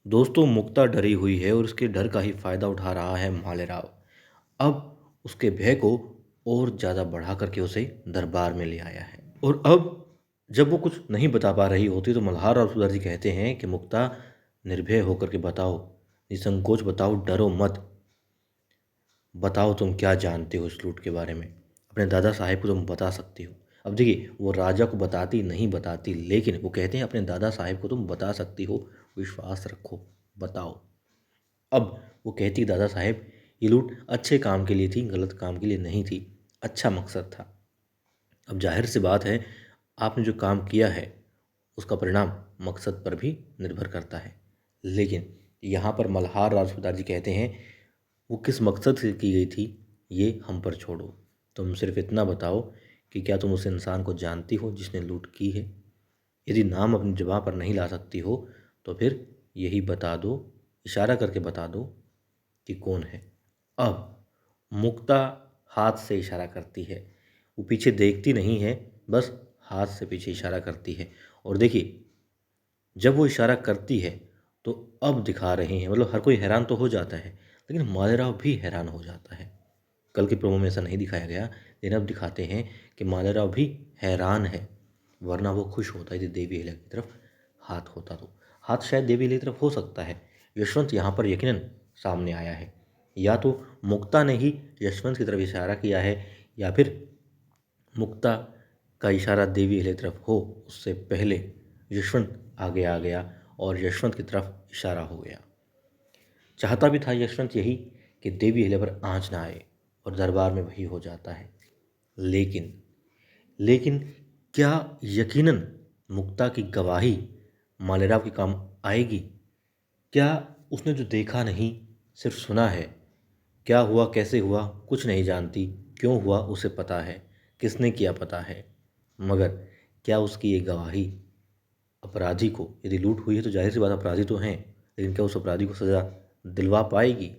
दोस्तों मुक्ता डरी हुई है और उसके डर का ही फायदा उठा रहा है मालेराव। अब उसके भय को और ज़्यादा बढ़ा करके उसे दरबार में ले आया है। और अब जब वो कुछ नहीं बता पा रही होती तो मल्हार और सुधार जी कहते हैं कि मुक्ता निर्भय होकर के बताओ, निसंकोच बताओ, डरो मत। बताओ तुम क्या जानते हो इस लूट के बारे में, अपने दादा साहेब को तुम बता सकती हो। अब देखिए वो राजा को बताती नहीं बताती, लेकिन वो कहते हैं अपने दादा साहेब को तुम बता सकती हो, विश्वास रखो, बताओ। अब वो कहती दादा साहेब ये लूट अच्छे काम के लिए थी, गलत काम के लिए नहीं थी, अच्छा मकसद था। अब जाहिर सी बात है आपने जो काम किया है उसका परिणाम मकसद पर भी निर्भर करता है। लेकिन यहाँ पर मल्हार राजपूतार जी कहते हैं वो किस मकसद से की गई थी ये हम पर छोड़ो, तुम सिर्फ इतना बताओ कि क्या तुम उस इंसान को जानती हो जिसने लूट की है। यदि नाम अपनी जुबान पर नहीं ला सकती हो तो फिर यही बता दो, इशारा करके बता दो कि कौन है। अब मुक्ता हाथ से इशारा करती है, वो पीछे देखती नहीं है, बस हाथ से पीछे इशारा करती है। और देखिए जब वो इशारा करती है तो अब दिखा रहे हैं, मतलब हर कोई हैरान तो हो जाता है लेकिन मालेराव भी हैरान हो जाता है। कल के प्रोमो में ऐसा नहीं दिखाया गया लेकिन अब दिखाते हैं कि मालेराव भी हैरान है, वरना वो खुश होता यदि देवी अहिल्या की तरफ हाथ होता तो। हाथ शायद देवी अहिल्या की तरफ हो सकता है, यशवंत यहाँ पर यकीनन सामने आया है। या तो मुक्ता ने ही यशवंत की तरफ इशारा किया है या फिर मुक्ता का इशारा देवी अहिल्या की तरफ हो उससे पहले यशवंत आगे आ गया और यशवंत की तरफ इशारा हो गया। चाहता भी था यशवंत यही कि देवी अहिल्या पर आँच ना आए और दरबार में वही हो जाता है। लेकिन लेकिन क्या यकीनन मुक्ता की गवाही मालेराव के काम आएगी? क्या उसने जो देखा नहीं सिर्फ सुना है, क्या हुआ कैसे हुआ कुछ नहीं जानती, क्यों हुआ उसे पता है, किसने किया पता है, मगर क्या उसकी ये गवाही अपराधी को, यदि लूट हुई है तो जाहिर सी बात अपराधी तो हैं, लेकिन क्या उस अपराधी को सज़ा दिलवा पाएगी?